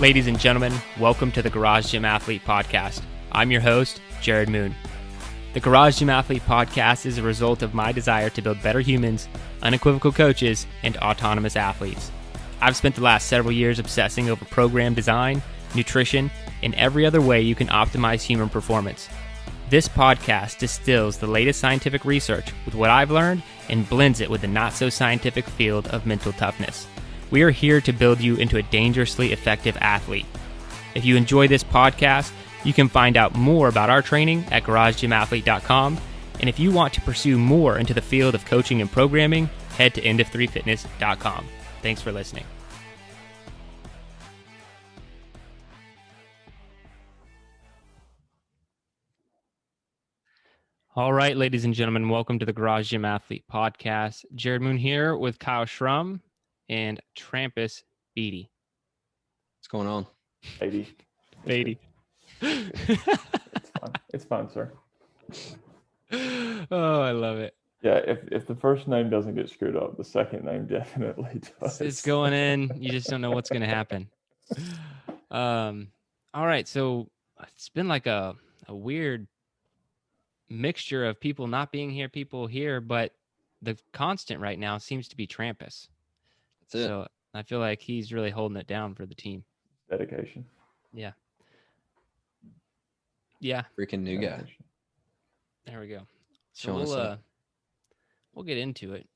Ladies and gentlemen, welcome to the Garage Gym Athlete Podcast. I'm your host, Jerred Moon. The Garage Gym Athlete Podcast is a result of my desire to build better humans, unequivocal coaches, and autonomous athletes. I've spent the last several years obsessing over program design, nutrition, and every other way you can optimize human performance. This podcast distills the latest scientific research with what I've learned and blends it with the not-so-scientific field of mental toughness. We are here to build you into a dangerously effective athlete. If you enjoy this podcast, you can find out more about our training at garagegymathlete.com. And if you want to pursue more into the field of coaching and programming, head to endof3fitness.com. Thanks for listening. All right, ladies and gentlemen, welcome to the Garage Gym Athlete Podcast. Jerred Moon here with Kyle Schrum and Trampus Beatty. What's going on? Beatty. It's fine, sir. Oh, I love it. Yeah, if the first name doesn't get screwed up, the second name definitely does. It's going in. You just don't know what's going to happen. All right, so it's been like a weird mixture of people not being here, people here, but the constant right now seems to be Trampus. That's it. So I feel like he's really holding it down for the team. Dedication. Yeah. Freaking new guy. Dedication. There we go. Showing us So up. we'll get into it.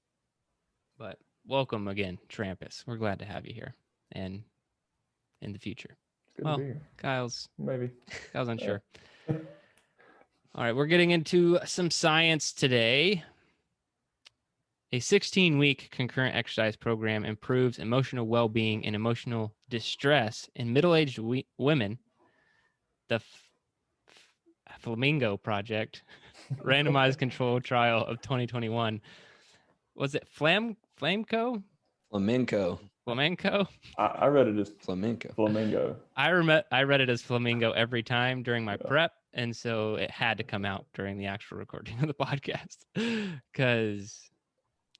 But welcome again, Trampus. We're glad to have you here and in the future. Good Well, to be here. Kyle's Maybe. unsure. All right, we're getting into some science today. A 16-week concurrent exercise program improves emotional well-being and emotional distress in middle-aged women. The Flamingo Project randomized control trial of 2021. Was it Flamco? Flamenco. I read it as Flamenco. flamingo. I read it as Flamingo every time during my prep, and so it had to come out during the actual recording of the podcast because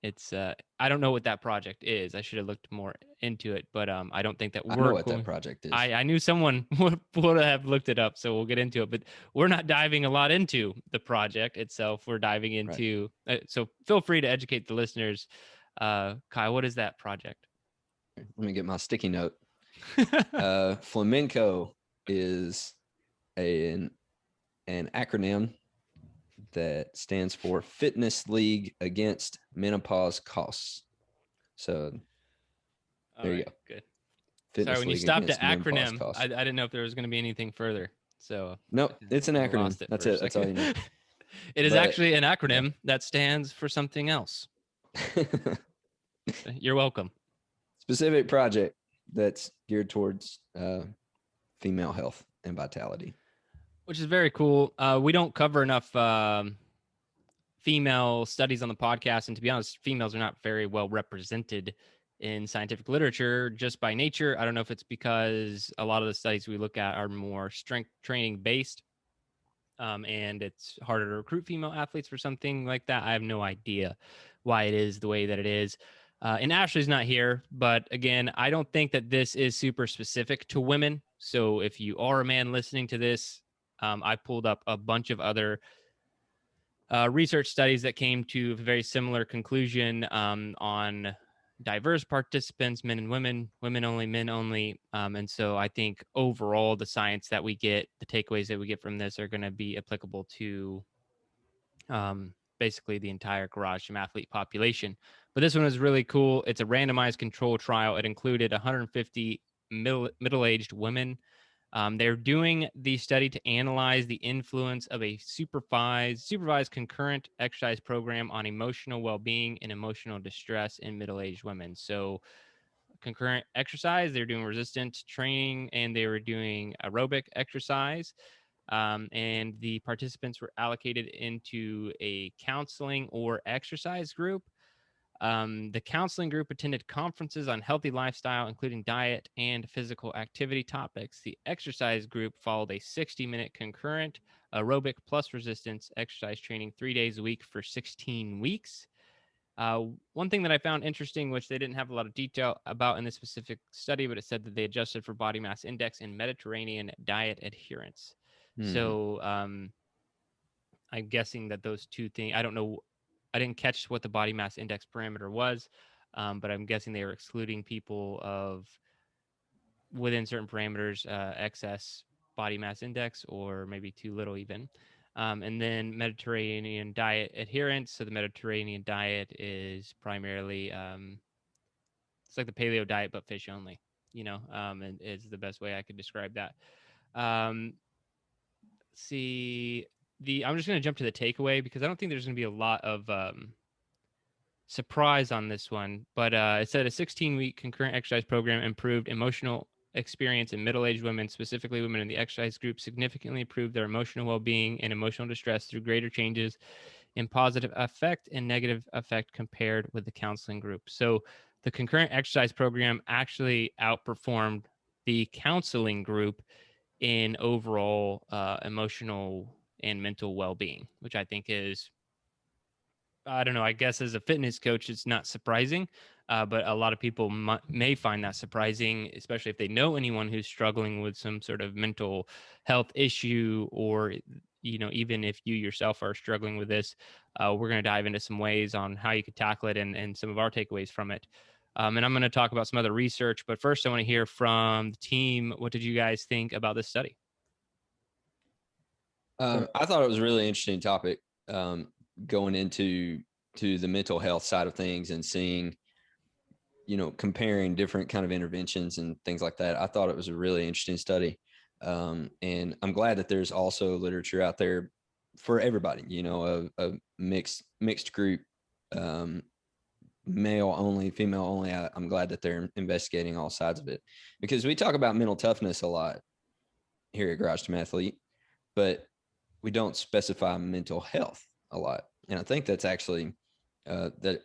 it's I don't know what that project is. I should have looked more into it, but I don't think that I we're know what going. that project is. I knew someone would have looked it up, so we'll get into it. But we're not diving a lot into the project itself. We're diving into so feel free to educate the listeners. Kai, what is that project? Let me get my sticky note. Flamenco is an acronym that stands for Fitness League Against Menopause Costs. So there you go. Good. Fitness Sorry, when you League stopped at Against Menopause acronym, Costs. I didn't know if there was going to be anything further. So Nope, it's an I acronym. lost That's for a it. That's all you second. need. It is But- actually an acronym that stands for something else. You're welcome. Specific project that's geared towards female health and vitality. Which is very cool. We don't cover enough female studies on the podcast. And to be honest, females are not very well represented in scientific literature just by nature. I don't know if it's because a lot of the studies we look at are more strength training based. And it's harder to recruit female athletes for something like that. I have no idea why it is the way that it is. And Ashley's not here, but again, I don't think that this is super specific to women. So if you are a man listening to this, I pulled up a bunch of other research studies that came to a very similar conclusion on diverse participants, men and women, women only, men only. And so I think overall, the science that we get, the takeaways that we get from this are going to be applicable to basically the entire Garage Gym athlete population. But this one is really cool. It's a randomized control trial. It included 150 middle-aged women. They're doing the study to analyze the influence of a supervised concurrent exercise program on emotional well-being and emotional distress in middle-aged women. So concurrent exercise, they're doing resistance training, and they were doing aerobic exercise. And the participants were allocated into a counseling or exercise group. The counseling group attended conferences on healthy lifestyle, including diet and physical activity topics. The exercise group followed a 60-minute concurrent aerobic plus resistance exercise training 3 days a week for 16 weeks. One thing that I found interesting, which they didn't have a lot of detail about in this specific study, but it said that they adjusted for body mass index and Mediterranean diet adherence. So I'm guessing that those two things, I don't know, I didn't catch what the body mass index parameter was, but I'm guessing they were excluding people of within certain parameters, excess body mass index or maybe too little even. And then Mediterranean diet adherence. So the Mediterranean diet is primarily, it's like the paleo diet, but fish only, and is the best way I could describe that. I'm just going to jump to the takeaway because I don't think there's going to be a lot of surprise on this one, but it said a 16-week concurrent exercise program improved emotional experience in middle-aged women, specifically women in the exercise group, significantly improved their emotional well-being and emotional distress through greater changes in positive effect and negative effect compared with the counseling group. So the concurrent exercise program actually outperformed the counseling group in overall emotional and mental well-being, which I think is, I don't know, I guess as a fitness coach, it's not surprising, but a lot of people may find that surprising, especially if they know anyone who's struggling with some sort of mental health issue, or, even if you yourself are struggling with this. We're going to dive into some ways on how you could tackle it and some of our takeaways from it. And I'm going to talk about some other research, but first I want to hear from the team. What did you guys think about this study? I thought it was a really interesting topic, going into the mental health side of things and seeing, comparing different kind of interventions and things like that. I thought it was a really interesting study. And I'm glad that there's also literature out there for everybody, a mixed group, male only, female only. I'm glad that they're investigating all sides of it, because we talk about mental toughness a lot here at Garage Gym Athlete, but we don't specify mental health a lot. And I think that's actually that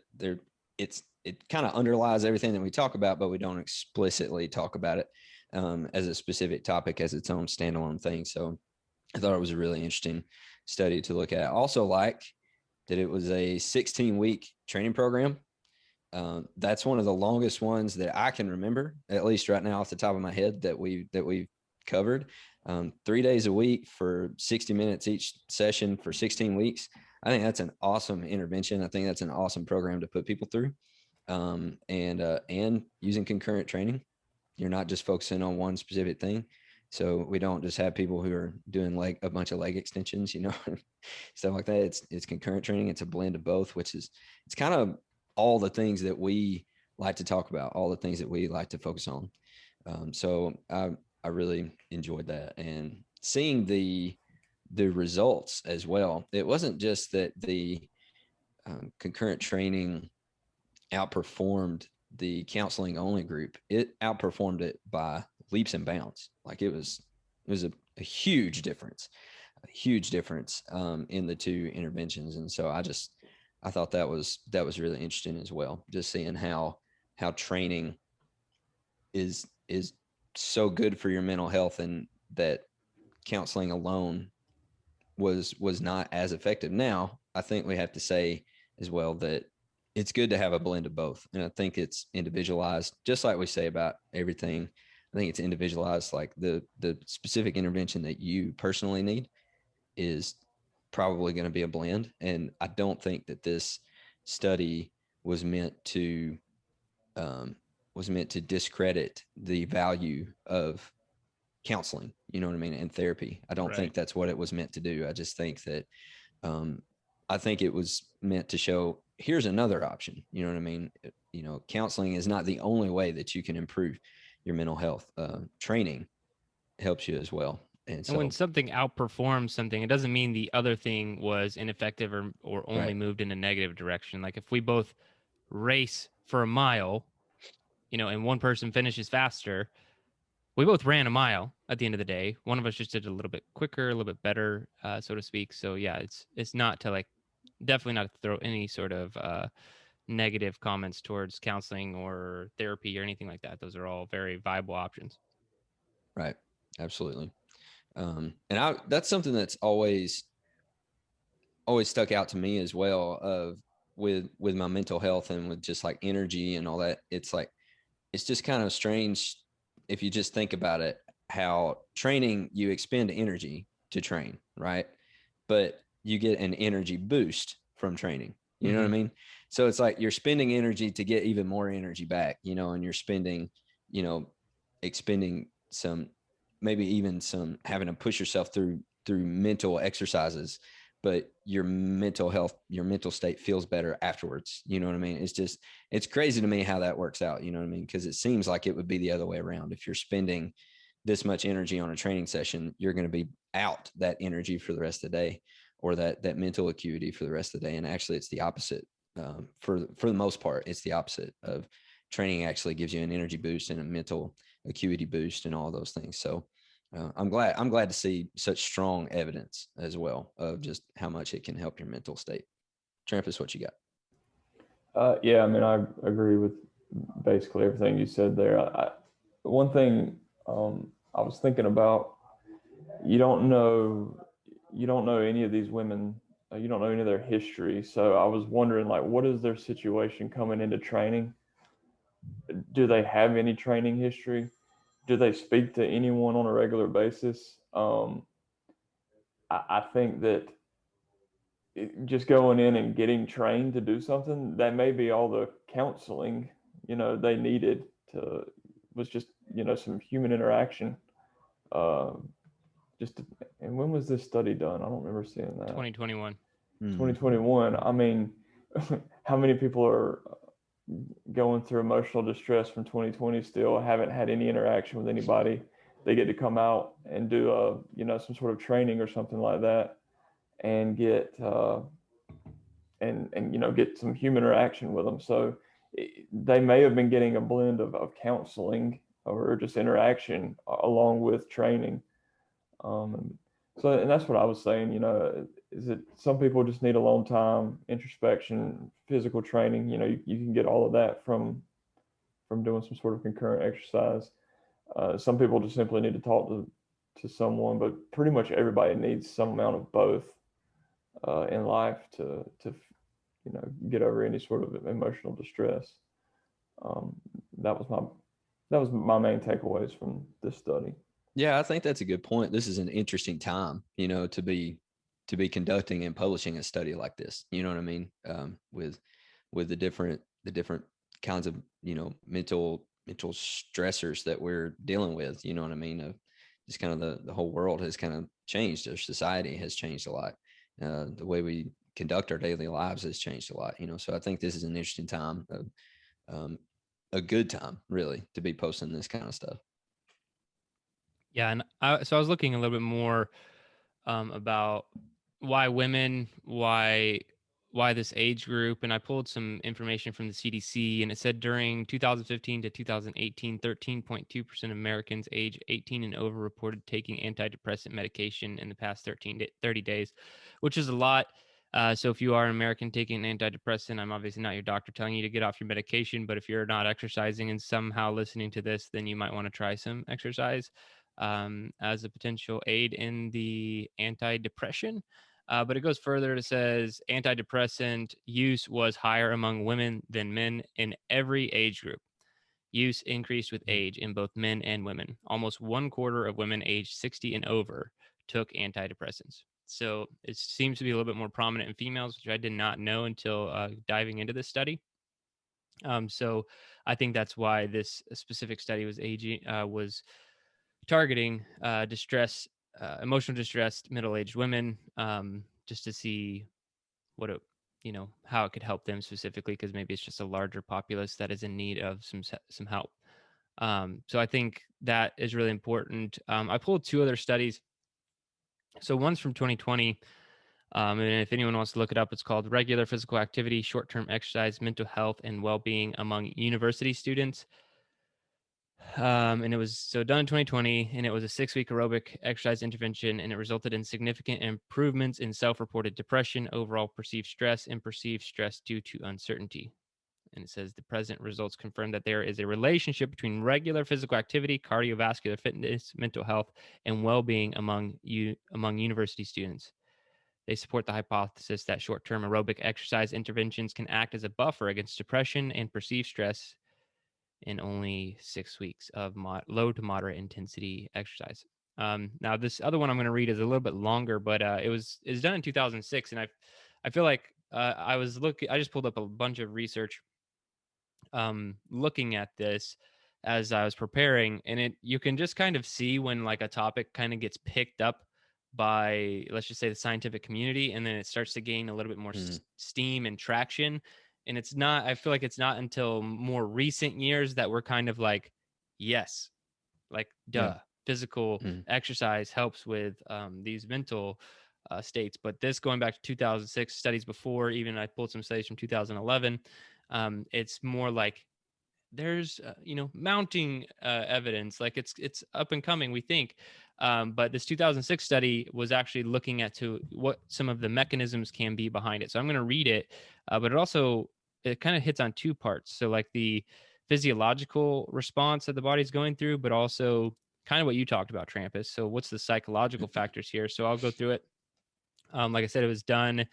it kind of underlies everything that we talk about, but we don't explicitly talk about it as a specific topic, as its own standalone thing. So I thought it was a really interesting study to look at. I also like that it was a 16-week training program. That's one of the longest ones that I can remember, at least right now off the top of my head, that we've covered. 3 days a week for 60 minutes each session for 16 weeks. I think that's an awesome intervention. I think that's an awesome program to put people through. And using concurrent training, you're not just focusing on one specific thing. So we don't just have people who are doing a bunch of leg extensions, stuff like that. It's concurrent training. It's a blend of both, it's kind of all the things that we like to talk about, all the things that we like to focus on. So I really enjoyed that, and seeing the results as well. It wasn't just that the concurrent training outperformed the counseling only group. It outperformed it by leaps and bounds. It was a huge difference, in the two interventions. And so I thought that was really interesting as well. Just seeing how training is so good for your mental health, and that counseling alone was not as effective. Now, I think we have to say as well that it's good to have a blend of both. And I think it's individualized, just like we say about everything. I think it's individualized. Like the specific intervention that you personally need is probably going to be a blend. And I don't think that this study was meant to discredit the value of counseling, and therapy. I don't think that's what it was meant to do. I just think that I think it was meant to show, here's another option. Counseling is not the only way that you can improve your mental health. Training helps you as well. And so when something outperforms something, it doesn't mean the other thing was ineffective or only moved in a negative direction. Like if we both race for a mile, and one person finishes faster, we both ran a mile at the end of the day. One of us just did it a little bit quicker, a little bit better, so to speak. So yeah, it's not to definitely not to throw any sort of negative comments towards counseling or therapy or anything like that. Those are all very viable options. Right. Absolutely. And that's something that's always stuck out to me as well, of with my mental health and with just like energy and all that, it's like, it's just kind of strange if you just think about it, how training, you expend energy to train, right? But you get an energy boost from training. You know what I mean? So it's like you're spending energy to get even more energy back, and you're spending, expending some, maybe even some, having to push yourself through mental exercises, but your mental health, your mental state feels better afterwards. You know what I mean? It's crazy to me how that works out. You know what I mean? Because it seems like it would be the other way around. If you're spending this much energy on a training session, you're going to be out that energy for the rest of the day, or that mental acuity for the rest of the day. And actually it's the opposite. For the most part, it's the opposite of training. Actually gives you an energy boost and a mental acuity boost and all those things. So I'm glad to see such strong evidence as well of just how much it can help your mental state. Trampus, what you got? Yeah, I mean, I agree with basically everything you said there. One thing I was thinking about, you don't know any of these women, you don't know any of their history. So I was wondering, like, what is their situation coming into training? Do they have any training history? Do they speak to anyone on a regular basis? I think that just going in and getting trained to do something, that may be all the counseling they needed to, was just some human interaction. uh and when was this study done? I don't remember seeing that. 2021. 2021. I mean, how many people are going through emotional distress from 2020 still haven't had any interaction with anybody? They get to come out and do some sort of training or something like that, and get get some human interaction with them. So they may have been getting a blend of counseling or just interaction along with training. And that's what I was saying. Is that some people just need alone time, introspection, physical training. You can get all of that from doing some sort of concurrent exercise. Some people just simply need to talk to someone, but pretty much everybody needs some amount of both in life to get over any sort of emotional distress. That was my main takeaways from this study. Yeah, I think that's a good point. This is an interesting time, to be conducting and publishing a study like this. You know what I mean? With the different kinds of mental stressors that we're dealing with. You know what I mean? Just kind of the whole world has kind of changed. Our society has changed a lot. The way we conduct our daily lives has changed a lot. So I think this is an interesting time, a good time really to be posting this kind of stuff. Yeah, and so I was looking a little bit more about why women, why this age group, and I pulled some information from the CDC, and it said during 2015 to 2018, 13.2% of Americans age 18 and over reported taking antidepressant medication in the past 30 days, which is a lot. So if you are an American taking an antidepressant, I'm obviously not your doctor telling you to get off your medication, but if you're not exercising and somehow listening to this, then you might want to try some exercise as a potential aid in the antidepressant. But it goes further. It says antidepressant use was higher among women than men in every age group. Use increased with age in both men and women. Almost 1/4 of women aged 60 and over took antidepressants. So it seems to be a little bit more prominent in females, which I did not know until diving into this study. So I think that's why this specific study was targeting emotional distressed middle-aged women, just to see how it could help them specifically, because maybe it's just a larger populace that is in need of some help. So I think that is really important. I pulled 2 other studies. So one's from 2020. And if anyone wants to look it up, it's called Regular Physical Activity, Short-Term Exercise, Mental Health, and Well-Being Among University Students. And it was done in 2020, and it was a 6-week aerobic exercise intervention, and it resulted in significant improvements in self-reported depression, overall perceived stress, and perceived stress due to uncertainty. And it says the present results confirm that there is a relationship between regular physical activity, cardiovascular fitness, mental health, and well-being among university students. They support the hypothesis that short-term aerobic exercise interventions can act as a buffer against depression and perceived stress in only 6 weeks of low to moderate intensity exercise. Now, this other one I'm going to read is a little bit longer, but it's done in 2006, and I feel like I just pulled up a bunch of research looking at this as I was preparing, and you can just kind of see when like a topic kind of gets picked up by, let's just say, the scientific community, and then it starts to gain a little bit more steam and traction. And I feel like it's not until more recent years that we're kind of like, yes, like physical exercise helps with these mental states. But this, going back to 2006, studies before, even I pulled some studies from 2011, it's more like there's mounting evidence, like it's up and coming, we think. But this 2006 study was actually looking at to what some of the mechanisms can be behind it. So I'm going to read it, but it kind of hits on two parts. So like the physiological response that the body's going through, but also kind of what you talked about, Trampus. So what's the psychological factors here? So I'll go through it. Like I said, it was done.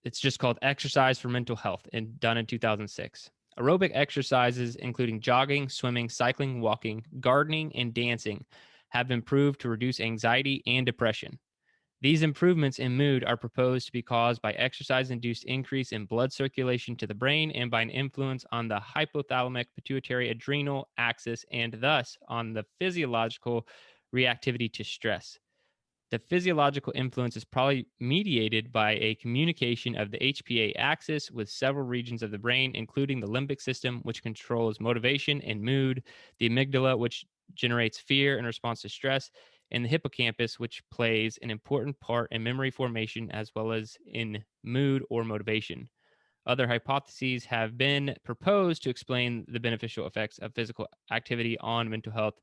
It's just called Exercise for Mental Health, and done in 2006. Aerobic exercises, including jogging, swimming, cycling, walking, gardening, and dancing, have been proved to reduce anxiety and depression. These improvements in mood are proposed to be caused by exercise-induced increase in blood circulation to the brain and by an influence on the hypothalamic pituitary adrenal axis, and thus on the physiological reactivity to stress. The physiological influence is probably mediated by a communication of the HPA axis with several regions of the brain, including the limbic system, which controls motivation and mood, the amygdala, which generates fear in response to stress, and the hippocampus, which plays an important part in memory formation as well as in mood or motivation. Other hypotheses have been proposed to explain the beneficial effects of physical activity on mental health,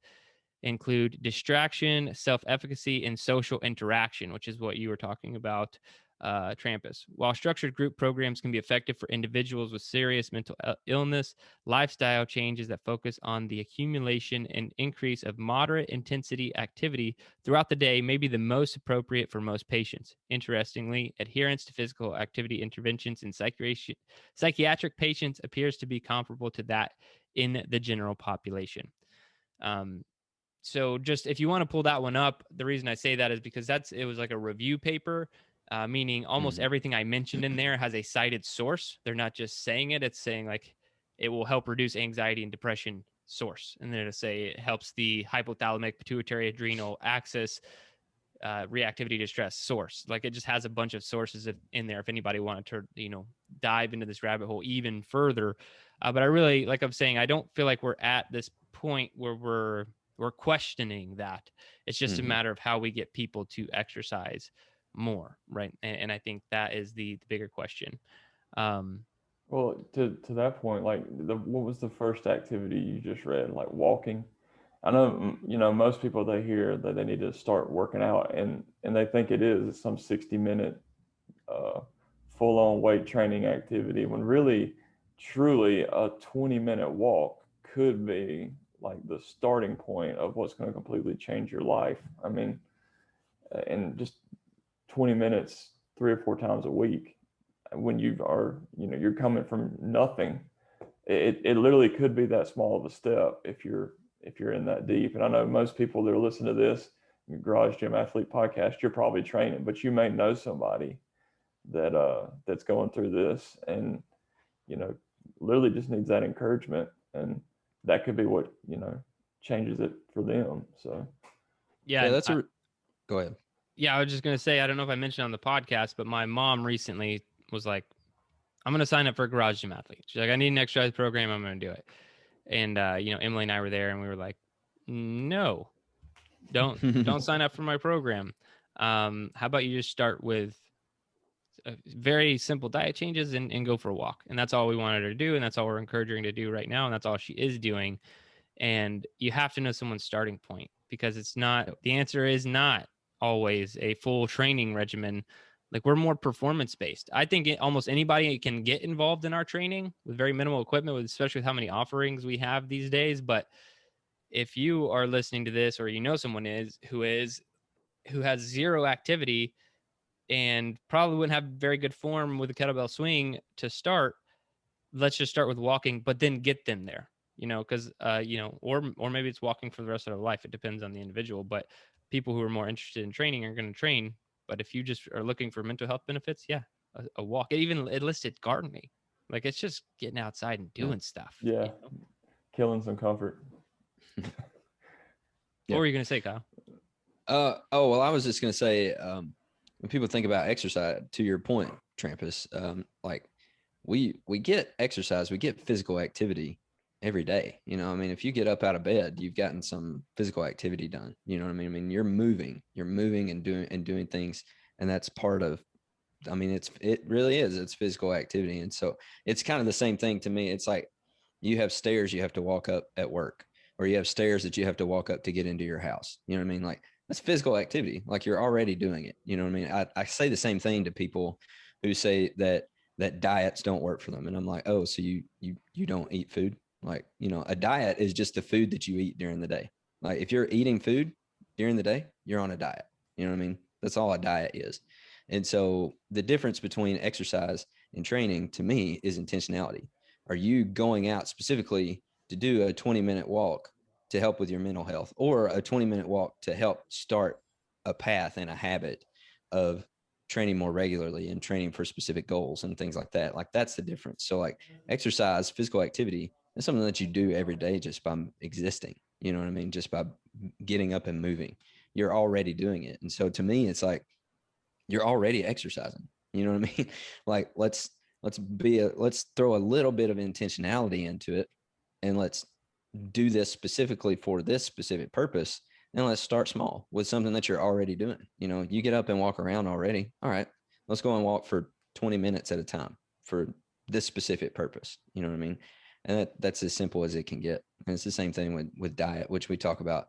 include distraction, self-efficacy, and social interaction, which is what you were talking about, Trampus. While structured group programs can be effective for individuals with serious mental illness, lifestyle changes that focus on the accumulation and increase of moderate intensity activity throughout the day may be the most appropriate for most patients. Interestingly, adherence to physical activity interventions in psychiatric patients appears to be comparable to that in the general population. So just if you want to pull that one up, the reason I say that is because it was like a review paper, meaning almost everything I mentioned in there has a cited source. They're not just saying it. It's saying like it will help reduce anxiety and depression source. And then it'll say it helps the hypothalamic pituitary adrenal axis reactivity to stress source. Like it just has a bunch of sources in there if anybody wanted to, dive into this rabbit hole even further. But I really, like I'm saying, I don't feel like we're at this point where we're questioning that. It's just a matter of how we get people to exercise more, right? And I think that is the bigger question. Well, to that point, like what was the first activity you just read? Like walking? I know, most people, they hear that they need to start working out and they think it's some 60-minute full-on weight training activity, when really, truly a 20-minute walk could be like the starting point of what's going to completely change your life. I mean, and just 20 minutes 3 or 4 times a week, when you're coming from nothing, it literally could be that small of a step if you're in that deep. And I know most people that are listening to this Garage Gym Athlete podcast, you're probably training, but you may know somebody that's going through this and literally just needs that encouragement, and that could be what changes it for them. So yeah, go ahead. Yeah, I was just going to say, I don't know if I mentioned on the podcast, but my mom recently was like, I'm going to sign up for a Garage Gym Athlete. She's like, I need an exercise program. I'm going to do it. And, Emily and I were there and we were like, no, don't sign up for my program. How about you just start with very simple diet changes and go for a walk? And that's all we wanted her to do. And that's all we're encouraging her to do right now. And that's all she is doing. And you have to know someone's starting point, because the answer is not always a full training regimen. Like, we're more performance based. I think almost anybody can get involved in our training with very minimal equipment, especially with how many offerings we have these days. But if you are listening to this, or someone who has zero activity, and probably wouldn't have very good form with a kettlebell swing to start, let's just start with walking, but then get them there, because, or maybe it's walking for the rest of their life. It depends on the individual, but people who are more interested in training are going to train. But if you just are looking for mental health benefits, yeah, a walk. It listed gardening. Like, it's just getting outside and doing stuff. Yeah. Killing some comfort. What were you going to say, Kyle? Well, I was just going to say, when people think about exercise, to your point, Trampus, like we get exercise, we get physical activity every day. I mean, if you get up out of bed, you've gotten some physical activity done. You know what I mean? I mean, you're moving and doing things. And that's part of, I mean, it really is, it's physical activity. And so it's kind of the same thing to me. It's like you have stairs you have to walk up at work, or you have stairs that you have to walk up to get into your house. You know what I mean? Like, that's physical activity. Like, you're already doing it. You know what I mean? I say the same thing to people who say that diets don't work for them. And I'm like, oh, so you don't eat food? Like, a diet is just the food that you eat during the day. Like, if you're eating food during the day, you're on a diet. You know what I mean? That's all a diet is. And so the difference between exercise and training to me is intentionality. Are you going out specifically to do a 20-minute walk to help with your mental health, or a 20-minute walk to help start a path and a habit of training more regularly and training for specific goals and things like that? Like, that's the difference. So, like, exercise, physical activity, is something that you do every day just by existing. You know what I mean? Just by getting up and moving, you're already doing it. And so to me, it's like, you're already exercising. You know what I mean? Like, let's throw a little bit of intentionality into it, and let's do this specifically for this specific purpose. And let's start small with something that you're already doing. You get up and walk around already. All right, let's go and walk for 20 minutes at a time for this specific purpose. You know what I mean? And that's as simple as it can get. And it's the same thing with diet, which we talk about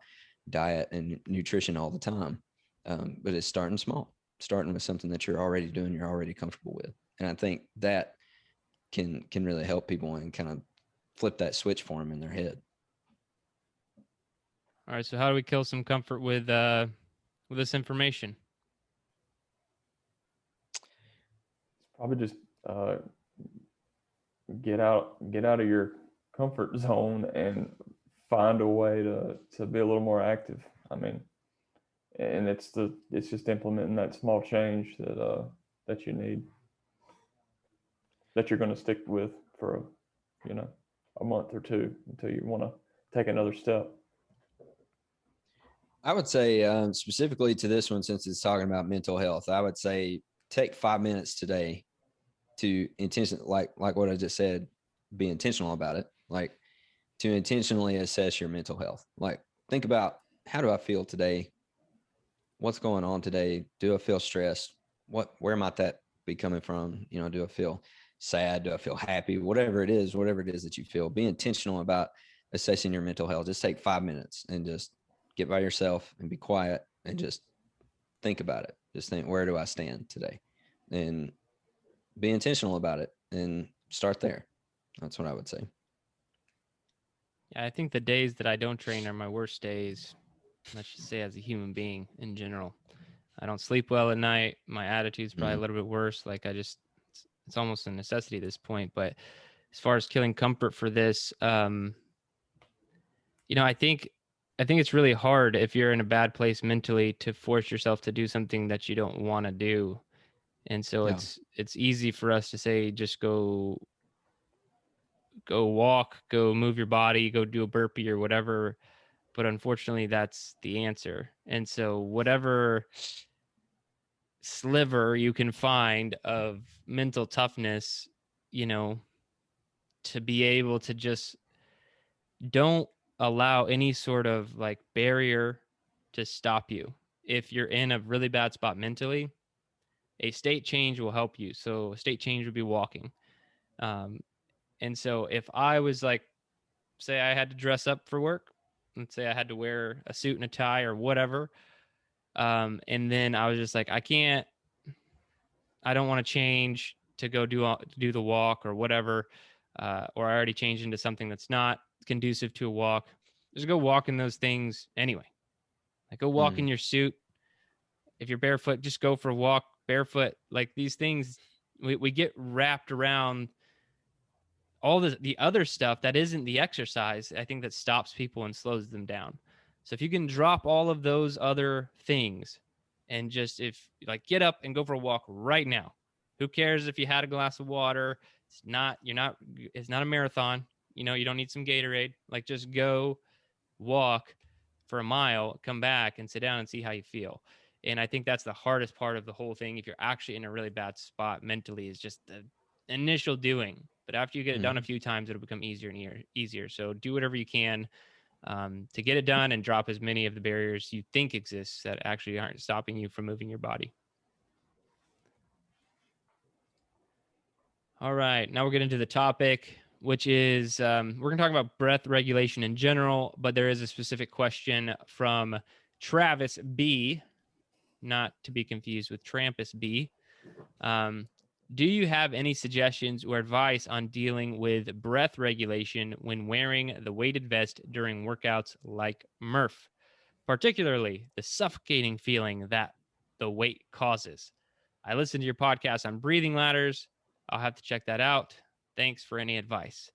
diet and nutrition all the time. But it's starting small, starting with something that you're already doing, you're already comfortable with. And I think that can really help people and kind of flip that switch for them in their head. All right, so how do we kill some comfort with this information? Probably just get out of your comfort zone and find a way to be a little more active. I mean, and it's just implementing that small change that you need, that you're going to stick with for a month or two until you want to take another step. I would say specifically to this one, since it's talking about mental health, I would say take 5 minutes today to like what I just said, be intentional about it. Like, to intentionally assess your mental health. Like, think about, how do I feel today? What's going on today? Do I feel stressed? Where might that be coming from? Do I feel sad? Do I feel happy? Whatever it is that you feel, be intentional about assessing your mental health. Just take 5 minutes and just get by yourself and be quiet and just think about it. Just think, where do I stand today? And be intentional about it and start there. That's what I would say. Yeah, I think the days that I don't train are my worst days. Let's just say, as a human being in general. I don't sleep well at night. My attitude's probably a little bit worse. Like, it's almost a necessity at this point. But as far as killing comfort for this, I think it's really hard if you're in a bad place mentally to force yourself to do something that you don't want to do. And so it's easy for us to say, just go walk, go move your body, go do a burpee or whatever. But unfortunately, that's the answer. And so whatever sliver you can find of mental toughness, to be able to just don't allow any sort of like barrier to stop you. If you're in a really bad spot mentally, a state change will help you. So a state change would be walking. And so if I was like, say I had to dress up for work, let's say I had to wear a suit and a tie or whatever. And then I was just like, I don't want to change to go do the walk or whatever. Or I already changed into something that's not conducive to a walk. Just go walk in those things anyway. Like, go walk in your suit. If you're barefoot, just go for a walk barefoot, like these things, we get wrapped around all the other stuff that isn't the exercise. I think that stops people and slows them down. So if you can drop all of those other things and just, if like, get up and go for a walk right now. Who cares if you had a glass of water? It's not a marathon. You know, you don't need some Gatorade. Like, just go walk for a mile, come back and sit down and see how you feel. And I think that's the hardest part of the whole thing. If you're actually in a really bad spot mentally, is just the initial doing. But after you get it done a few times, it'll become easier and easier. So do whatever you can to get it done, and drop as many of the barriers you think exists that actually aren't stopping you from moving your body. All right, now we're getting to the topic, which is we're going to talk about breath regulation in general, but there is a specific question from Travis B, not to be confused with Trampus B. Do you have any suggestions or advice on dealing with breath regulation when wearing the weighted vest during workouts like Murph, particularly the suffocating feeling that the weight causes? I listened to your podcast on breathing ladders. I'll have to check that out. Thanks for any advice.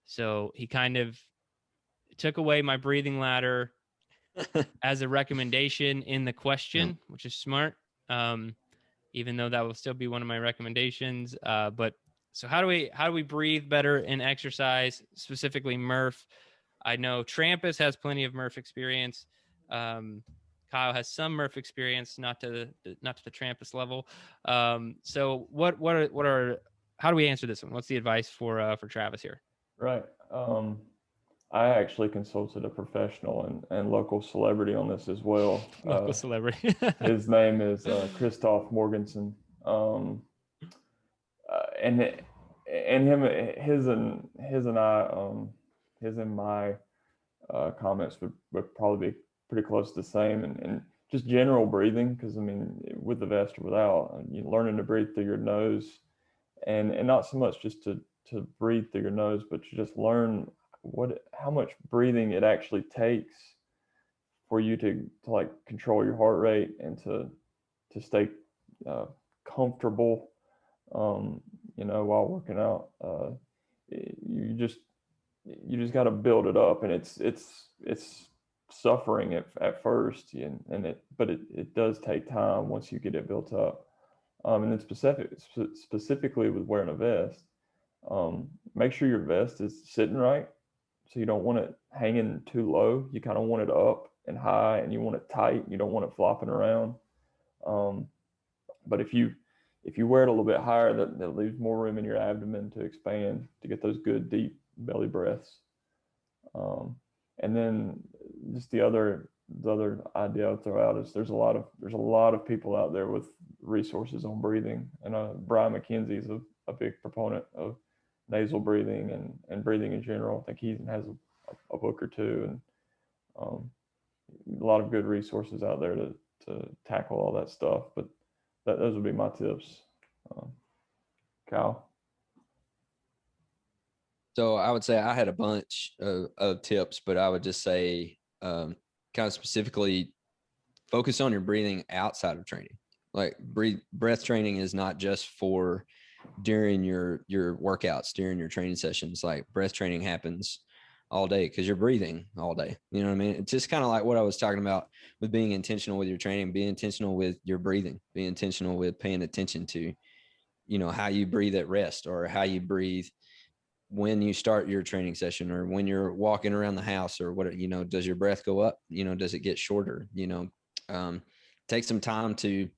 So he kind of took away my breathing ladder as a recommendation in the question, which is smart. Even though that will still be one of my recommendations. But so how do we breathe better in exercise, specifically Murph? I know Trampus has plenty of Murph experience. Kyle has some Murph experience, not to the Trampus level. So how do we answer this one? What's the advice for Travis here? Right. I actually consulted a professional and local celebrity on this as well. Local celebrity. His name is Christoph Morgensen. And his and my comments would probably be pretty close to the same, and just general breathing, because I mean, with the vest or without, you're learning to breathe through your nose, and not so much just to breathe through your nose, but you just learn how much breathing it actually takes for you to like control your heart rate and to stay comfortable, while working out. You just got to build it up, and it's suffering at first, but it does take time once you get it built up. And then specifically with wearing a vest, make sure your vest is sitting right. So you don't want it hanging too low. You kind of want it up and high, and you want it tight. You don't want it flopping around. But if you wear it a little bit higher, that leaves more room in your abdomen to expand, to get those good deep belly breaths. And then just the other idea I'll throw out is there's a lot of people out there with resources on breathing, and Brian McKenzie is a big proponent of nasal breathing and breathing in general. I think he has a book or two, and a lot of good resources out there to tackle all that stuff. But those would be my tips. Kyle? So I would say I had a bunch of tips, but I would just say kind of specifically focus on your breathing outside of training. Like breath training is not just for during your workouts, during your training sessions. Like breath training happens all day because you're breathing all day. You know what I mean? It's just kind of like what I was talking about with being intentional with your training, being intentional with your breathing, being intentional with paying attention to, how you breathe at rest, or how you breathe when you start your training session, or when you're walking around the house, or what, does your breath go up? Does it get shorter? Take some time to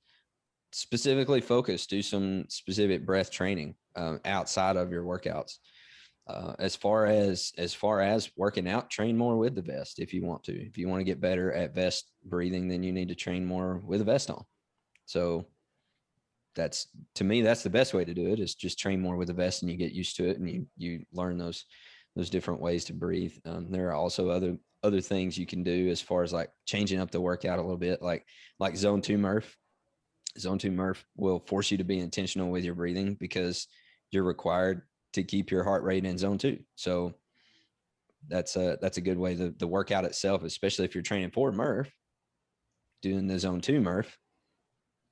specifically focus, do some specific breath training outside of your workouts. As far as working out, train more with the vest if you want to. If you want to get better at vest breathing, then you need to train more with a vest on. So to me, that's the best way to do it, is just train more with the vest, and you get used to it, and you learn those different ways to breathe. There are also other things you can do as far as like changing up the workout a little bit, like zone 2 Murph. Zone 2 Murph will force you to be intentional with your breathing, because you're required to keep your heart rate in zone 2. So that's a good way. The workout itself, especially if you're training for Murph, doing the zone 2 Murph,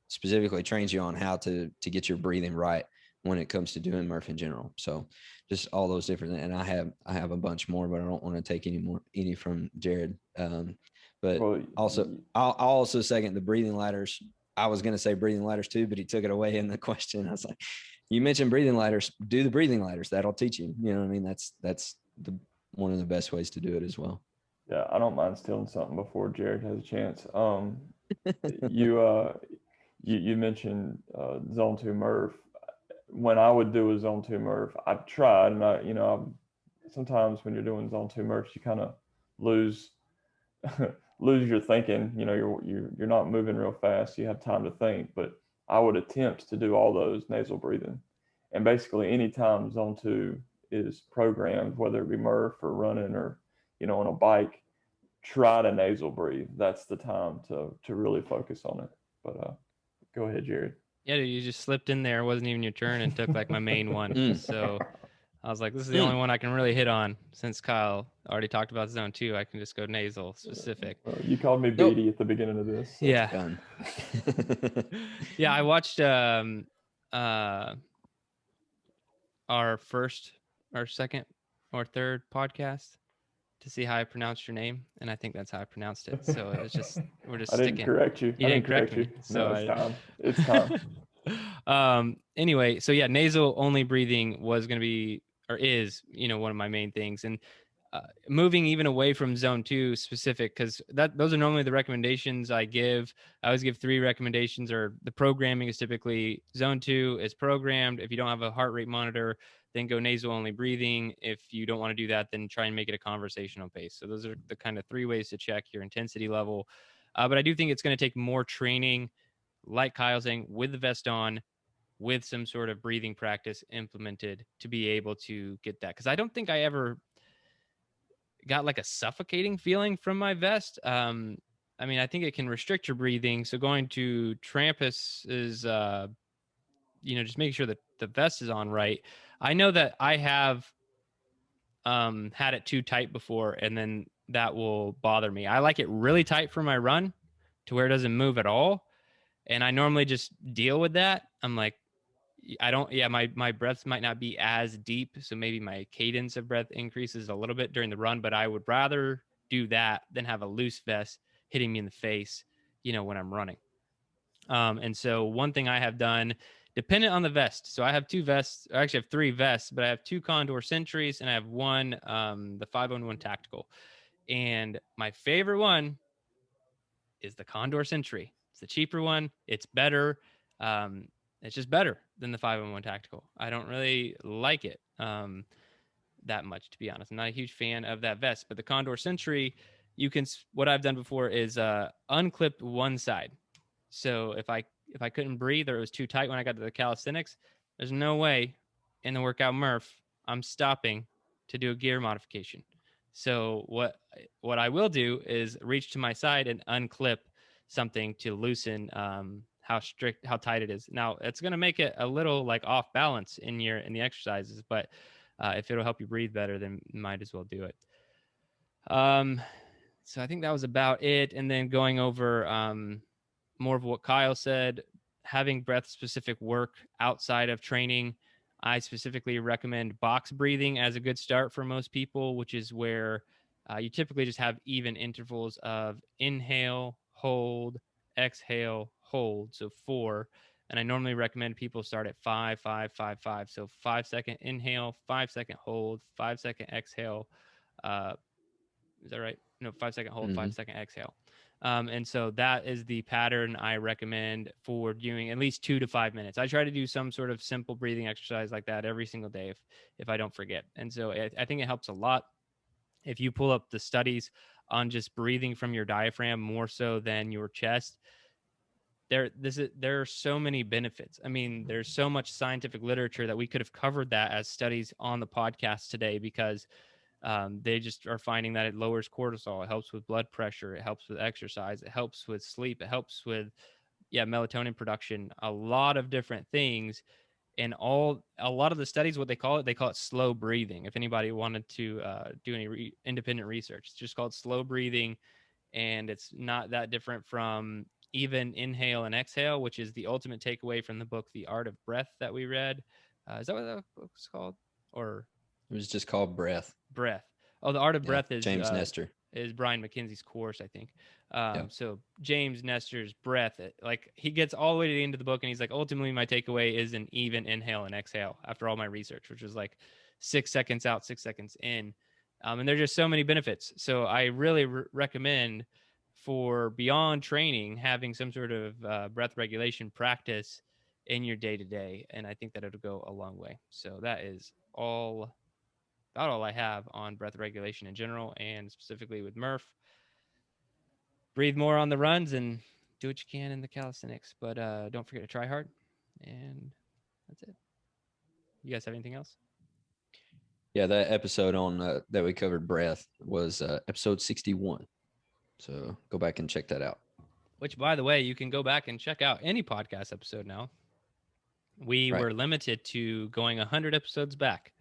specifically trains you on how to get your breathing right when it comes to doing Murph in general. So just all those different, and I have a bunch more, but I don't want to take any from Jerred. But Well, also, I'll also second the breathing ladders. I was going to say breathing ladders too, but he took it away in the question. I was like, you mentioned breathing ladders, do the breathing ladders. That'll teach you. You know what I mean? That's one of the best ways to do it as well. yeah, I don't mind stealing something before Jerred has a chance. You mentioned zone 2 Murph. When I would do a zone 2 Murph, I tried, and sometimes when you're doing zone 2 Murphs, you kind of lose lose your thinking. You're not moving real fast. You have time to think. But I would attempt to do all those nasal breathing, and basically anytime zone 2 is programmed, whether it be Murph or running or on a bike, try to nasal breathe. That's the time to really focus on it. But go ahead, Jerred. Yeah, dude, you just slipped in there. It wasn't even your turn and took like my main one. So I was like, this is the only one I can really hit on since Kyle already talked about zone 2. I can just go nasal specific. You called me Beatty at the beginning of this. So. Yeah. Done. Yeah, I watched our second or third podcast to see how I pronounced your name, and I think that's how I pronounced it. So it was just we're just I sticking. didn't correct you. You didn't correct me. So no, it's time. Anyway, so yeah, nasal only breathing was going to be or is one of my main things, and moving even away from zone 2 specific, because those are normally the recommendations I give. I always give 3 recommendations, or the programming is typically zone 2 is programmed. If you don't have a heart rate monitor, then go nasal only breathing. If you don't want to do that, then try and make it a conversational pace. So those are the kind of 3 ways to check your intensity level. But I do think it's going to take more training, like Kyle saying, with the vest on, with some sort of breathing practice implemented to be able to get that. Because I don't think I ever got like a suffocating feeling from my vest. I mean, I think it can restrict your breathing. So going to Trampus is, just making sure that the vest is on right. I know that I have had it too tight before, and then that will bother me. I like it really tight for my run to where it doesn't move at all. And I normally just deal with that. I'm like, my breaths might not be as deep. So maybe my cadence of breath increases a little bit during the run, but I would rather do that than have a loose vest hitting me in the face, when I'm running. And so one thing I have done, dependent on the vest. So I have 2 vests, I actually have 3 vests, but I have 2 Condor Sentries and I have one, the 511 Tactical. And my favorite one is the Condor Sentry. It's the cheaper one. It's better. It's just better than the 511 Tactical. I don't really like it that much, to be honest. I'm not a huge fan of that vest, but the Condor Sentry, what I've done before is unclip one side. So if I couldn't breathe or it was too tight when I got to the calisthenics, there's no way in the workout Murph I'm stopping to do a gear modification. So what I will do is reach to my side and unclip something to loosen how tight it is. Now it's going to make it a little like off balance in the exercises, but if it'll help you breathe better, then you might as well do it. So I think that was about it. And then going over more of what Kyle said, having breath specific work outside of training. I specifically recommend box breathing as a good start for most people, which is where you typically just have even intervals of inhale, hold, exhale, hold. So 4. And I normally recommend people start at 5, 5, 5, 5. So 5-second inhale, 5-second hold, 5-second exhale. Is that right? No, 5-second hold, 5-second exhale. And so that is the pattern I recommend for doing at least 2 to 5 minutes. I try to do some sort of simple breathing exercise like that every single day if I don't forget. And so I think it helps a lot. If you pull up the studies on just breathing from your diaphragm more so than your chest, there are so many benefits. I mean, there's so much scientific literature that we could have covered that as studies on the podcast today, because they just are finding that it lowers cortisol. It helps with blood pressure. It helps with exercise. It helps with sleep. It helps with, melatonin production, a lot of different things. And a lot of the studies, what they call it slow breathing. If anybody wanted to do any independent research, it's just called slow breathing. And it's not that different from even inhale and exhale, which is the ultimate takeaway from the book, The Art of Breath, that we read. Is that what that book's called? Or It was just called Breath. Breath. Oh, The Art of Yeah, Breath is James Nestor. Is Brian McKenzie's course, I think. Yeah. So James Nestor's Breath, like he gets all the way to the end of the book and he's like, ultimately my takeaway is an even inhale and exhale after all my research, which was like 6 seconds out, 6 seconds in. And there's just so many benefits. So I really recommend for beyond training, having some sort of breath regulation practice in your day to day. And I think that it'll go a long way. So that is about all I have on breath regulation in general and specifically with Murph. Breathe more on the runs and do what you can in the calisthenics, but don't forget to try hard. And that's it. You guys have anything else? Yeah, that episode on that we covered breath was episode 61. So go back and check that out. Which, by the way, you can go back and check out any podcast episode now. We were limited to going 100 episodes back.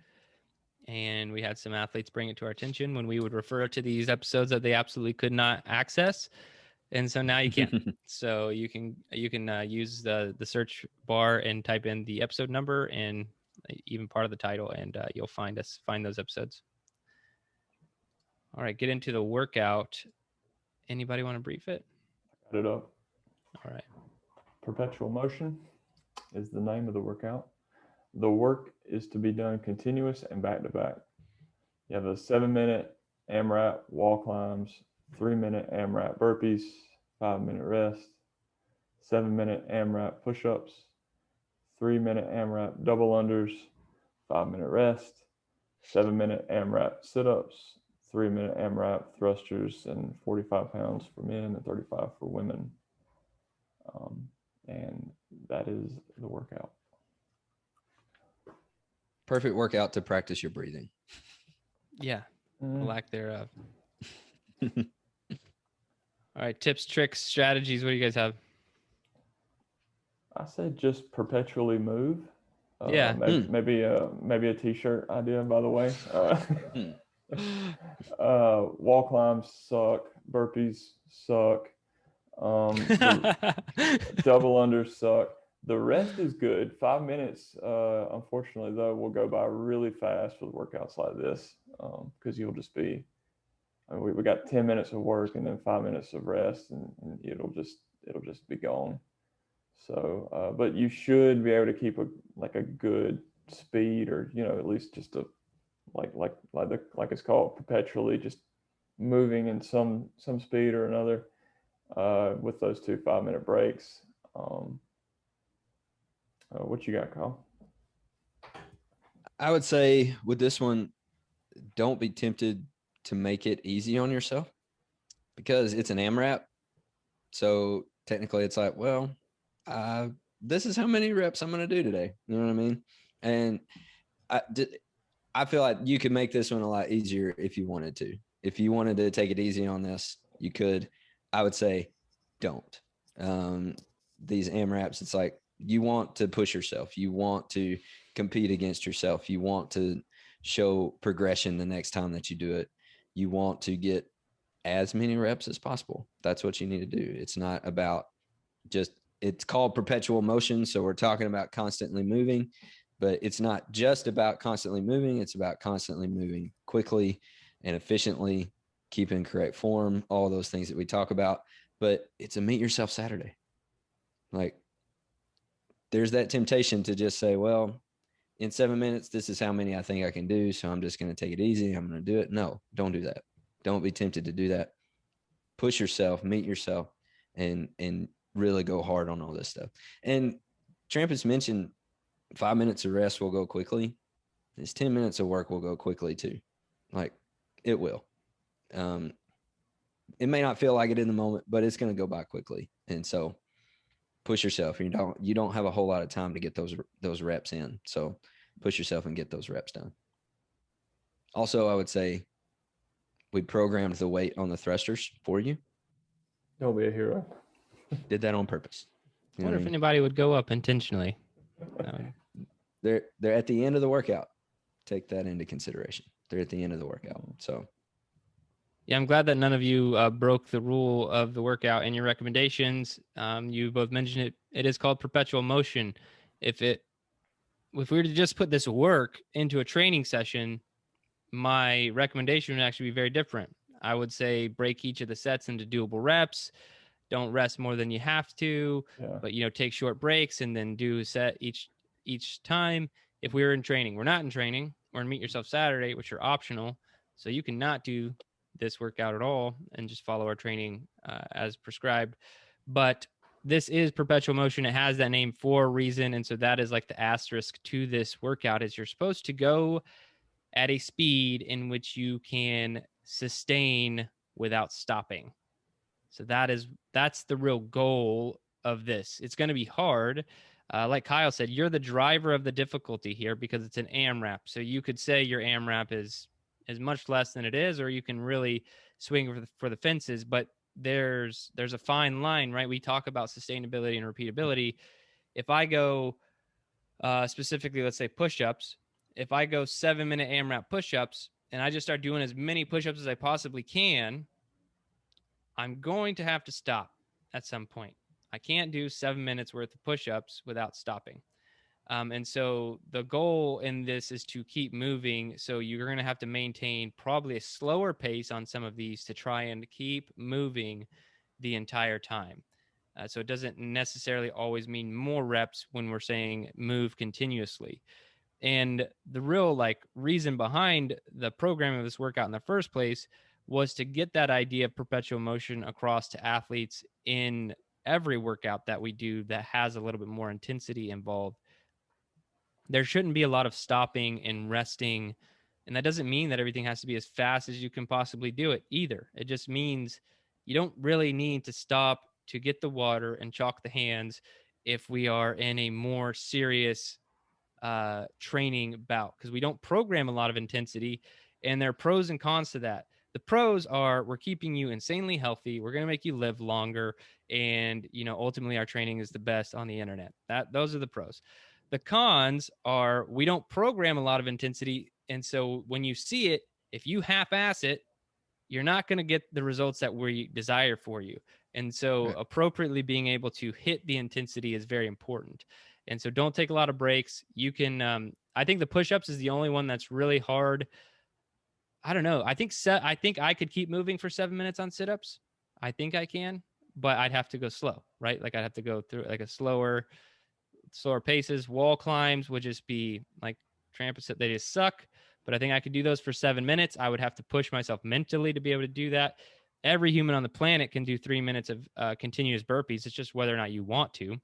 And we had some athletes bring it to our attention when we would refer to these episodes that they absolutely could not access. And so now you can. So you can use the search bar and type in the episode number and even part of the title, and you'll find those episodes. All right, get into the workout. Anybody want to brief it? Got it up. All right. Perpetual motion is the name of the workout. The work is to be done continuous and back to back. You have a 7-minute AMRAP wall climbs, 3-minute AMRAP burpees, 5-minute rest, 7-minute AMRAP push-ups, 3-minute AMRAP double unders, 5-minute rest, 7-minute AMRAP sit-ups, 3-minute AMRAP thrusters, and 45 pounds for men and 35 for women. And that is the workout. Perfect workout to practice your breathing. Yeah, lack thereof. All right, tips, tricks, strategies. What do you guys have? I said just perpetually move. Yeah. Maybe a t-shirt idea, by the way. Wall climbs suck. Burpees suck. Double unders suck. The rest is good. 5 minutes, unfortunately, though, will go by really fast with workouts like this because you'll just be, we got 10 minutes of work and then 5 minutes of rest, and it'll just be gone. So, but you should be able to keep a good speed, or at least just a like it's called, perpetually just moving in some speed or another with those 2 5-minute breaks. What you got, Kyle? I would say with this one, don't be tempted to make it easy on yourself because it's an AMRAP. So technically it's like, well, this is how many reps I'm going to do today. You know what I mean? And I feel like you could make this one a lot easier if you wanted to. If you wanted to take it easy on this, you could. I would say don't. These AMRAPs, it's like, you want to push yourself. You want to compete against yourself. You want to show progression the next time that you do it. You want to get as many reps as possible. That's what you need to do. It's not about it's called perpetual motion. So we're talking about constantly moving, but it's not just about constantly moving. It's about constantly moving quickly and efficiently, keeping correct form, all those things that we talk about. But it's a meet yourself Saturday. Like, there's that temptation to just say, well, in 7 minutes, this is how many I think I can do. So I'm just going to take it easy. I'm going to do it. No, don't do that. Don't be tempted to do that. Push yourself, meet yourself, and really go hard on all this stuff. And Trampus mentioned 5 minutes of rest will go quickly. This 10 minutes of work will go quickly too. Like, it will. It may not feel like it in the moment, but it's going to go by quickly. And so push yourself. You don't have a whole lot of time to get those reps in. So push yourself and get those reps done. Also, I would say we programmed the weight on the thrusters for you. Don't be a hero. Did that on purpose. I wonder if anybody would go up intentionally. They're at the end of the workout. Take that into consideration. They're at the end of the workout. So Yeah, I'm glad that none of you broke the rule of the workout and your recommendations. You both mentioned it. It is called perpetual motion. If we were to just put this work into a training session, my recommendation would actually be very different. I would say break each of the sets into doable reps. Don't rest more than you have to, but take short breaks and then do a set each time. If we were in training, we're not in training. We're in Meet Yourself Saturday, which are optional, so you cannot do this workout at all and just follow our training as prescribed. But this is perpetual motion. It has that name for a reason, and so that is like the asterisk to this workout. Is you're supposed to go at a speed in which you can sustain without stopping. So that's the real goal of this. It's going to be hard. Like Kyle said, you're the driver of the difficulty here because it's an AMRAP. So you could say your AMRAP is much less than it is, or you can really swing for the fences. But there's a fine line, right? We talk about sustainability and repeatability. If I go specifically, let's say push-ups, if I go 7-minute AMRAP push-ups and I just start doing as many push-ups as I possibly can, I'm going to have to stop at some point. I can't do 7 minutes worth of push-ups without stopping. And so the goal in this is to keep moving. So you're going to have to maintain probably a slower pace on some of these to try and keep moving the entire time. So it doesn't necessarily always mean more reps when we're saying move continuously. And the real reason behind the programming of this workout in the first place was to get that idea of perpetual motion across to athletes in every workout that we do that has a little bit more intensity involved. There shouldn't be a lot of stopping and resting. And that doesn't mean that everything has to be as fast as you can possibly do it either. It just means you don't really need to stop to get the water and chalk the hands if we are in a more serious training bout, because we don't program a lot of intensity, and there are pros and cons to that. The pros are we're keeping you insanely healthy. We're going to make you live longer. And, ultimately our training is the best on the internet. Those are the pros. The cons are we don't program a lot of intensity. And so when you see it, if you half-ass it, you're not going to get the results that we desire for you. And so appropriately being able to hit the intensity is very important. And so don't take a lot of breaks. You can, I think the push-ups is the only one that's really hard. I don't know. I think I could keep moving for 7 minutes on sit-ups. I think I can, but I'd have to go slow, right? Like I'd have to go through like a slower paces. Wall climbs would just be like trampolines. They just suck. But I think I could do those for 7 minutes. I would have to push myself mentally to be able to do that. Every human on the planet can do 3 minutes of continuous burpees. It's just whether or not you want to.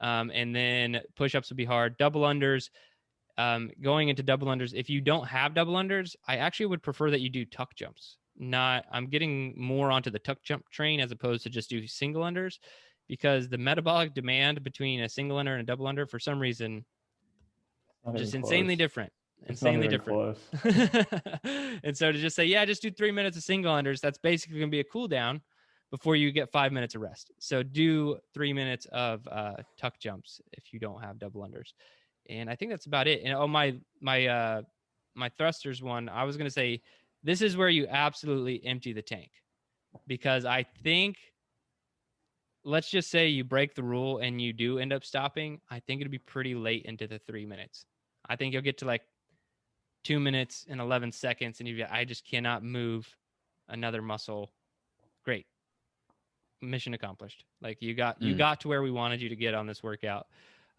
And then push-ups would be hard. Double unders, going into double unders. If you don't have double unders, I actually would prefer that you do tuck jumps. I'm getting more onto the tuck jump train as opposed to just do single unders, because the metabolic demand between a single under and a double under, for some reason, just insanely different. Insanely different. And so to just say, just do 3 minutes of single unders, that's basically going to be a cool down before you get 5 minutes of rest. So do 3 minutes of tuck jumps if you don't have double unders. And I think that's about it. And my thrusters one, I was going to say, this is where you absolutely empty the tank, because I think, let's just say you break the rule and you do end up stopping. I think it'd be pretty late into the 3 minutes. I think you'll get to 2 minutes and 11 seconds, and I just cannot move another muscle. Great. Mission accomplished. You got to where we wanted you to get on this workout.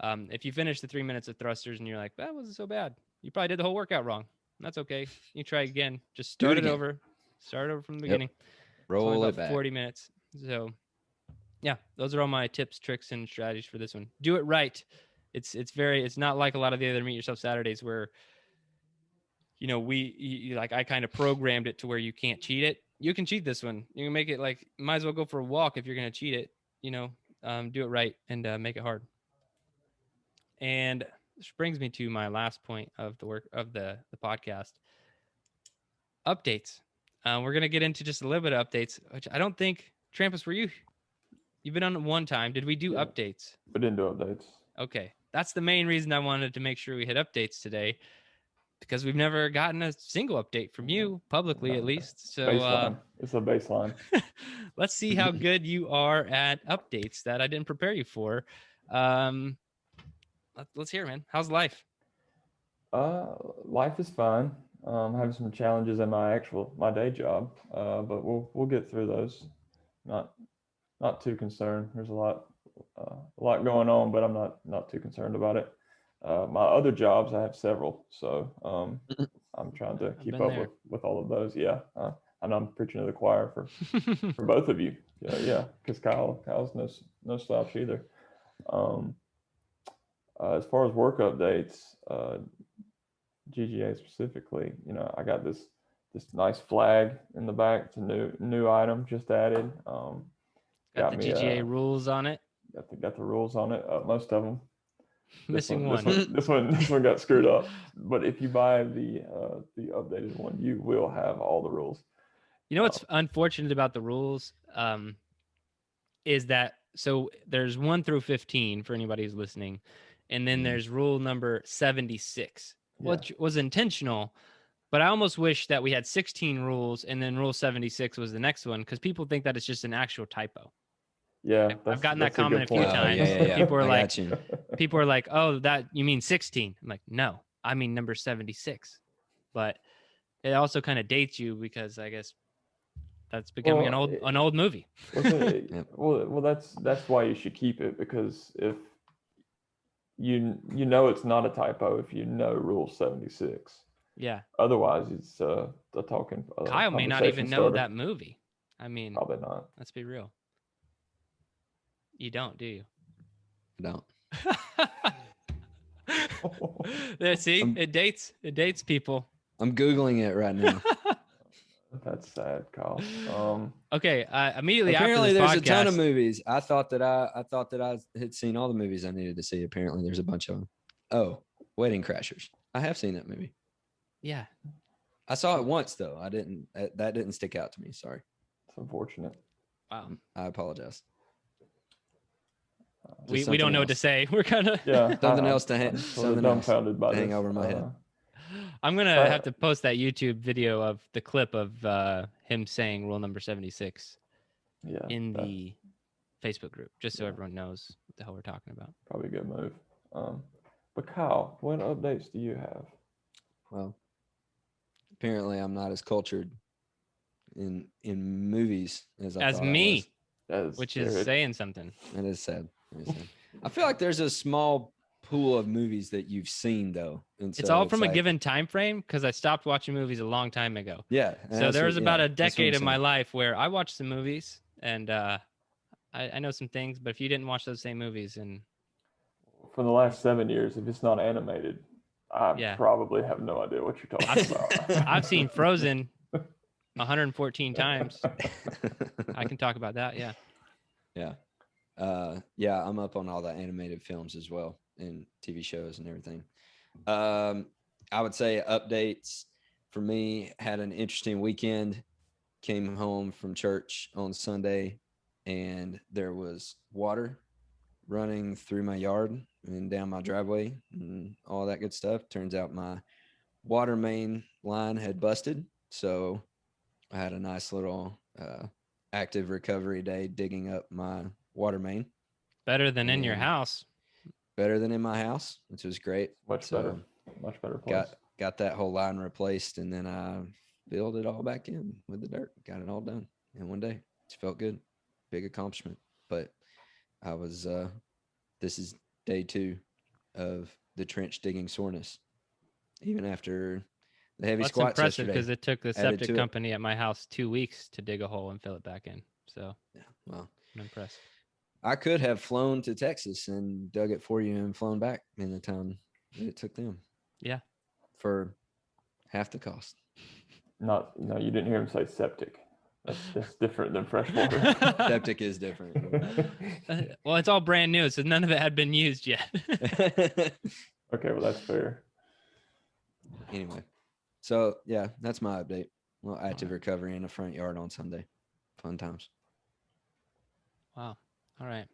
If you finish the 3 minutes of thrusters and you're like, that wasn't so bad, you probably did the whole workout wrong. That's okay. You try again. Just start it over. Start over from the beginning. Roll it back. 40 minutes. So yeah, those are all my tips, tricks, and strategies for this one. Do it right. It's not like a lot of the other Meet Yourself Saturdays where, I kind of programmed it to where you can't cheat it. You can cheat this one. You can make it might as well go for a walk if you're going to cheat it, do it right and make it hard. And this brings me to my last point of the work of the podcast. Updates. We're going to get into just a little bit of updates, which I don't think, Trampus, you've been on one time. Did we do updates? We didn't do updates. Okay. That's the main reason I wanted to make sure we hit updates today. because we've never gotten a single update from you publicly, at least. So baseline. It's a baseline. let's see how good you are at updates that I didn't prepare you for. Let's hear it, man. How's life? Life is fine. Having some challenges in my day job, but we'll get through those. Not too concerned. There's a lot going on, but I'm not too concerned about it. My other jobs, I have several, so I'm trying to keep up with all of those. Yeah, and I'm preaching to the choir for both of you. Yeah, because Kyle's no slouch either. As far as work updates, GGA specifically, I got this nice flag in the back. It's a new item just added. Got the GGA rules on it. Got the rules on it. Most of them. Missing one. This one got screwed up. But if you buy the updated one, you will have all the rules. You know what's unfortunate about the rules is that so there's 1 through 15 for anybody who's listening, and then there's rule number 76, which was intentional. But I almost wish that we had 16 rules and then rule 76 was the next one, because people think that it's just an actual typo. Yeah, I've gotten that comment a few times. Yeah. People are like, "Oh, that you mean 16?" I'm like, "No, I mean number 76." But it also kind of dates you, because I guess that's becoming an old movie. Well, that's why you should keep it, because if you know it's not a typo if you know rule 76. Yeah. Otherwise, it's a talking. Kyle may not even know that movie. I mean, probably not. Let's be real. You don't, do you? No. There, see, it dates people. I'm Googling it right now. That's sad, Kyle. Okay. Immediately apparently after this there's podcast, a ton of movies. I thought that I had seen all the movies I needed to see. Apparently there's a bunch of them. Oh, Wedding Crashers. I have seen that movie. Yeah. I saw it once though. That didn't stick out to me. Sorry. It's unfortunate. Wow. I apologize. We don't know what to say. We're kind of something else to dumbfounded by hang over my head. I'm gonna have to post that YouTube video of the clip of him saying rule number 76 in the Facebook group, just so everyone knows what the hell we're talking about. Probably a good move. But Kyle, what updates do you have? Well, apparently I'm not as cultured in movies as me, which is saying something. That is sad. I feel like there's a small pool of movies that you've seen though, and so it's all from a given time frame, because I stopped watching movies a long time ago. Yeah. So there was about a decade of my life where I watched some movies, and I know some things. But if you didn't watch those same movies, and for the last 7 years, if it's not animated, I probably have no idea what you're talking about. I've seen Frozen 114 times. I can talk about that. Yeah. I'm up on all the animated films as well, and TV shows and everything. I would say updates for me, had an interesting weekend. Came home from church on Sunday, and there was water running through my yard and down my driveway and all that good stuff. Turns out my water main line had busted, so I had a nice little active recovery day digging up my water main. Better than in your house. Better than in my house, which was great. Much better place. Got that whole line replaced, and then I filled it all back in with the dirt. Got it all done in one day. It felt good. Big accomplishment. But I was this is day 2 of the trench digging soreness. Even after the heavy squats impressive, yesterday. because it took the septic company at my house 2 weeks to dig a hole and fill it back in. So yeah, well, I'm impressed. I could have flown to Texas and dug it for you and flown back in the time that it took them. Yeah. For half the cost. No, you didn't hear him say septic. That's different than freshwater. Septic is different. Well, it's all brand new, so none of it had been used yet. Okay, well, that's fair. Anyway, so yeah, that's my update. A little active recovery in the front yard on Sunday. Fun times. Wow. All right.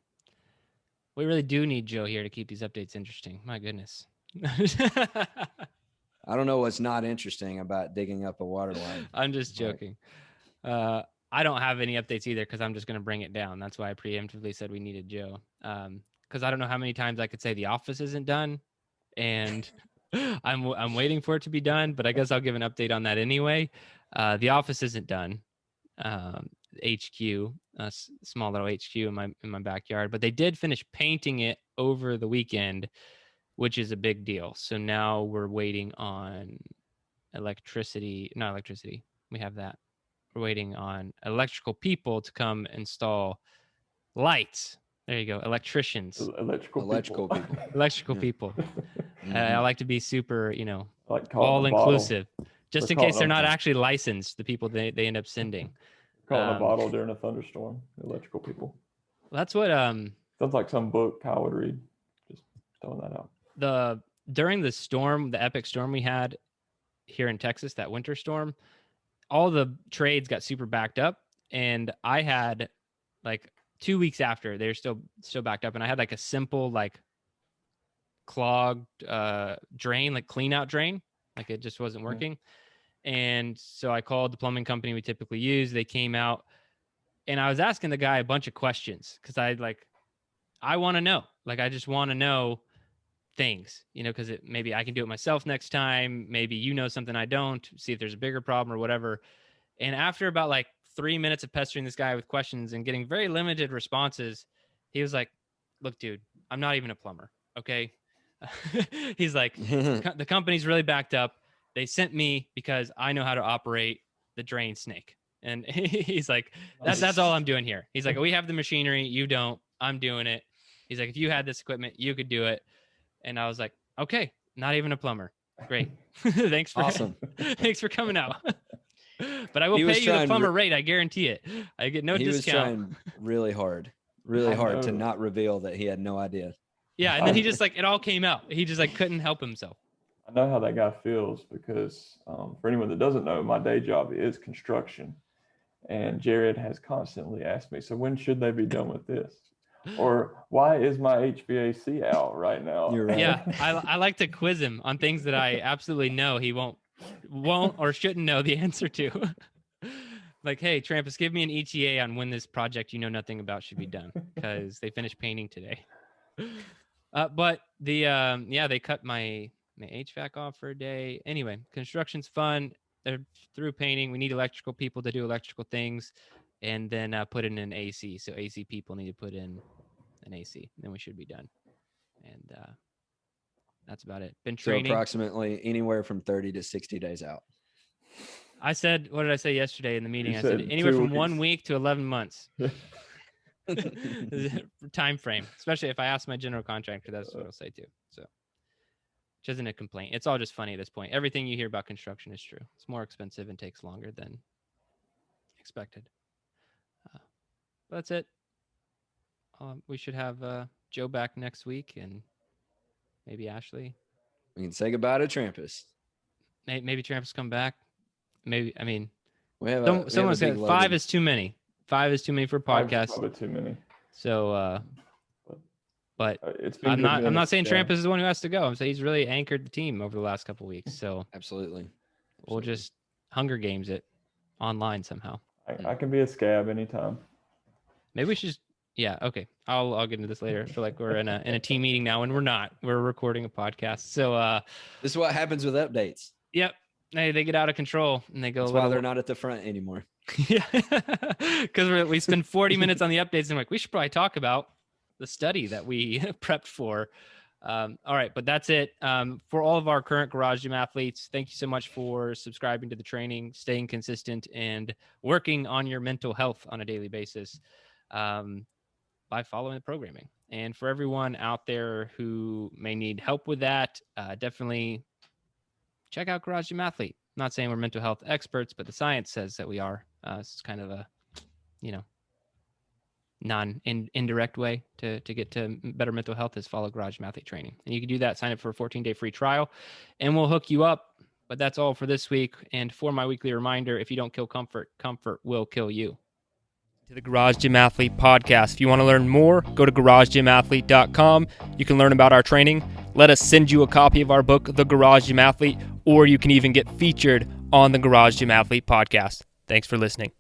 We really do need Joe here to keep these updates interesting. My goodness. I don't know what's not interesting about digging up a water line. I'm just joking. I don't have any updates either because I'm just going to bring it down. That's why I preemptively said we needed Joe. Because I don't know how many times I could say the office isn't done, and I'm waiting for it to be done. But I guess I'll give an update on that anyway. The office isn't done. HQ, small little HQ in my backyard, but they did finish painting it over the weekend, which is a big deal. So now we're waiting on electricity. We have that. We're waiting on electrical people to come install lights. There you go. Electricians. Electrical people. Electrical Yeah. people. Mhm. I like to be super, Like all inclusive, just in case they're not them. actually licensed, the people they end up sending. Caught in a bottle during a thunderstorm. Electrical people. That's what Sounds like some book Kyle would read. Just throwing that out. During the storm, the epic storm we had here in Texas, that winter storm, all the trades got super backed up, and I had like 2 weeks after they're still backed up, and I had like a simple like clogged drain, like clean out drain, like it just wasn't working. And so I called the plumbing company we typically use. They came out, and I was asking the guy a bunch of questions because I want to know, like I just want to know things, because maybe I can do it myself next time. Maybe something I don't, see if there's a bigger problem or whatever. And after about like 3 minutes of pestering this guy with questions and getting very limited responses, he was like, "Look, dude, I'm not even a plumber. Okay." He's like, "The company's really backed up. They sent me because I know how to operate the drain snake." And he's like, that's all I'm doing here. He's like, "We have the machinery. You don't. I'm doing it." He's like, "If you had this equipment, you could do it." And I was like, "Okay, not even a plumber. Great. Thanks for coming out." But I will pay you the plumber rate. I guarantee it. I get no discount. He was trying really hard to not reveal that he had no idea. Yeah. And then he just it all came out. He just couldn't help himself. I know how that guy feels because for anyone that doesn't know, my day job is construction. And Jerred has constantly asked me, "So when should they be done with this?" Or "Why is my HVAC out right now?" You're right. Yeah, I like to quiz him on things that I absolutely know he won't or shouldn't know the answer to. Like, "Hey, Trampus, give me an ETA on when this project you know nothing about should be done because they finished painting today." But they cut my HVAC off for a day. Anyway, construction's fun. They're through painting. We need electrical people to do electrical things, and then put in an AC. So AC people need to put in an AC. Then we should be done. And that's about it. Been training. So approximately anywhere from 30 to 60 days out. I said, what did I say yesterday in the meeting? You I said anywhere from 1 weeks. week to 11 months. Time frame, especially if I ask my general contractor, that's what I'll say too. So, which isn't a complaint. It's all just funny at this point. Everything you hear about construction is true. It's more expensive and takes longer than expected. That's it. We should have Joe back next week and maybe Ashley. We can say goodbye to Trampus. Maybe Trampus come back. Maybe, I mean, someone said 5 is too many. 5 is too many for a podcast. Probably too many. So, but it's I'm not saying Trampus is the one who has to go. I'm saying he's really anchored the team over the last couple of weeks. So absolutely, we'll just Hunger Games it online somehow. I can be a scab anytime. Maybe we should just, yeah, okay. I'll get into this later. I feel like we're in a team meeting now, and we're not. We're recording a podcast. So this is what happens with updates. Yep. They get out of control and they go. That's why they're not at the front anymore. Yeah, because we spend 40 minutes on the updates and we should probably talk about the study that we prepped for. All right, but that's it. For all of our current Garage Gym athletes, thank you so much for subscribing to the training, staying consistent, and working on your mental health on a daily basis by following the programming. And for everyone out there who may need help with that, definitely check out Garage Gym Athlete. I'm not saying we're mental health experts, but the science says that we are. It's kind of a, indirect way to get to better mental health is follow Garage Gym Athlete training. And you can do that, sign up for a 14-day free trial, and we'll hook you up. But that's all for this week. And for my weekly reminder, if you don't kill comfort, comfort will kill you. To the Garage Gym Athlete podcast. If you want to learn more, go to garagegymathlete.com. You can learn about our training. Let us send you a copy of our book, The Garage Gym Athlete, or you can even get featured on the Garage Gym Athlete podcast. Thanks for listening.